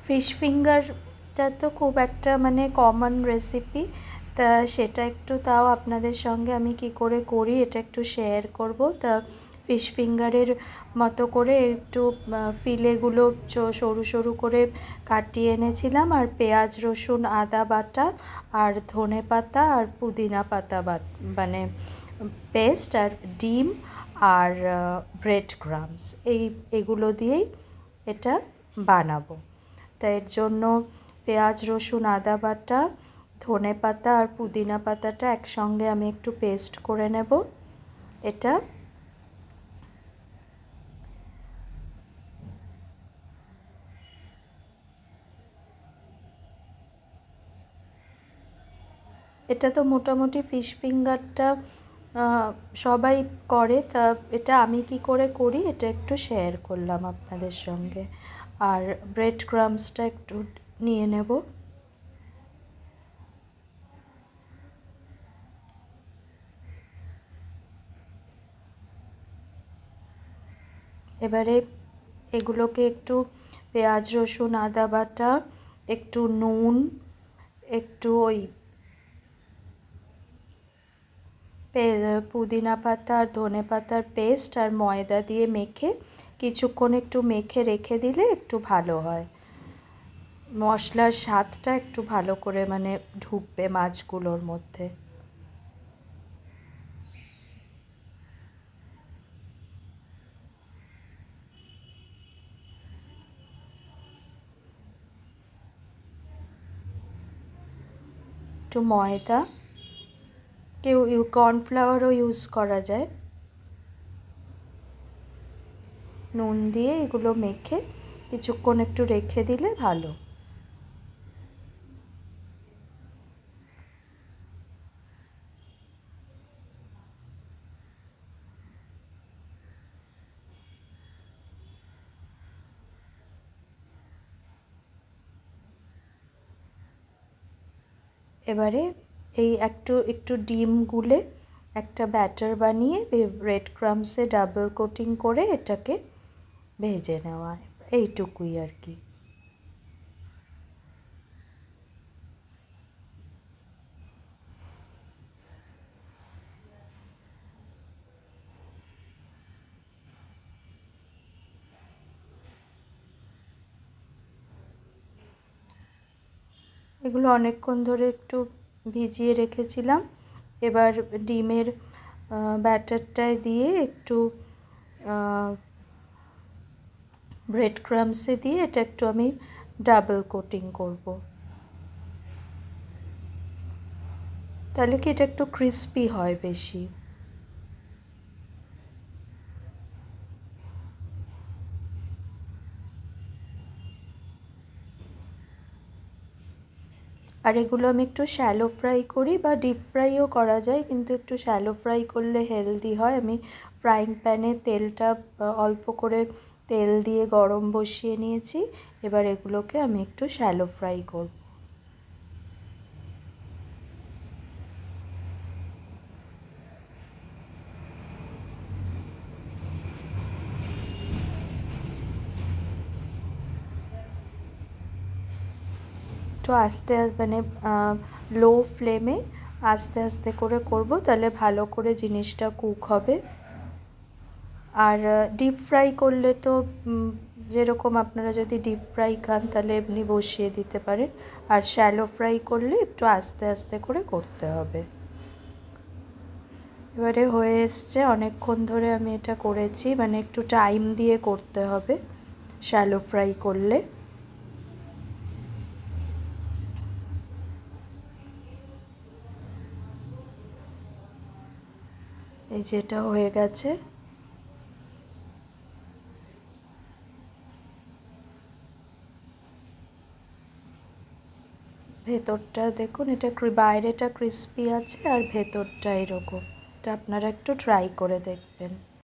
Fish ফিঙ্গারটা তো খুব একটা মানে কমন রেসিপি, তা সেটা একটু তাও আপনাদের সঙ্গে আমি কি করে করি এটা একটু শেয়ার করব। তা ফিশ ফিঙ্গারের মতো করে একটু ফিলেগুলো সরু সরু করে কাটিয়ে এনেছিলাম, আর পেঁয়াজ রসুন আদা বাটা আর ধনে পাতা আর পুদিনা পাতা মানে পেস্ট আর ডিম আর ব্রেড ক্রাম্বস, এগুলো দিয়েই এটা বানাবো। তাই এর জন্য পেঁয়াজ রসুন আদা বাটা, ধনে পাতা আর পুদিনা পাতাটা একসঙ্গে আমি একটু পেস্ট করে নেব। এটা তো মোটামুটি ফিশ ফিঙ্গারটা সবাই করে, তা এটা আমি কি করে করি এটা একটু শেয়ার করলাম আপনাদের সঙ্গে। আর ব্রেড ক্রাম্বসটা একটু নিয়ে নেব। এবারে এগুলোকে একটু পেঁয়াজ রসুন আদা বাটা, একটু নুন, একটু ওই পুদিনা পাতা আর ধনে পাতার পেস্ট আর ময়দা দিয়ে মেখে কিছুক্ষণ একটু মেখে রেখে দিলে একটু ভালো হয়, মশলার স্বাদটা একটু ভালো করে মানে ঢুকবে মাছগুলোর মধ্যে। একটু ময়দা, কেউ কর্নফ্লাওয়ারও ইউজ করা যায়, নুন দিয়ে এগুলো মেখে কিছুক্ষণ একটু রেখে দিলে ভালো। এবারে এই একটু একটু ডিম গুলে একটা ব্যাটার বানিয়ে ব্রেড ক্রাম্বসে ডাবল কোটিং করে এটাকে ভেজে নেওয়া, এইটুকুই আর কি। এগুলো অনেকক্ষণ ধরে একটু ভিজিয়ে রেখেছিলাম। এবার ডিমের ব্যাটারটায় দিয়ে একটু ব্রেড ক্রাম্বসে দিয়ে এটা একটু আমি ডাবল কোটিং করব, তাহলে কি এটা একটু ক্রিস্পি হয় বেশি। আর এগুলো আমি একটু শ্যালো ফ্রাই করি বা ডিপ ফ্রাইও করা যায়, কিন্তু একটু শ্যালো ফ্রাই করলে হেলদি হয়। আমি ফ্রাইং প্যানে তেলটা অল্প করে তেল দিয়ে গরম বসিয়ে নিয়েছি, এবার এগুলোকে আমি একটু শ্যালো ফ্রাই করব। একটু আস্তে মানে লো ফ্লেমে আস্তে আস্তে করে করব, তাহলে ভালো করে জিনিসটা কুক হবে। আর ডিপ ফ্রাই করলে তো যেরকম আপনারা যদি ডিপ ফ্রাই খান তাহলে এমনি বসিয়ে দিতে পারেন, আর শ্যালো ফ্রাই করলে একটু আস্তে আস্তে করে করতে হবে। এবারে হয়ে এসছে, অনেকক্ষণ ধরে আমি এটা করেছি, মানে একটু টাইম দিয়ে করতে হবে শ্যালো ফ্রাই করলে। এই যেটা হয়ে গেছে, ভেতরটা দেখুন, এটা বাইরেটা ক্রিস্পি আছে আর ভেতরটা এরকম। এটা আপনারা একটু ট্রাই করে দেখবেন।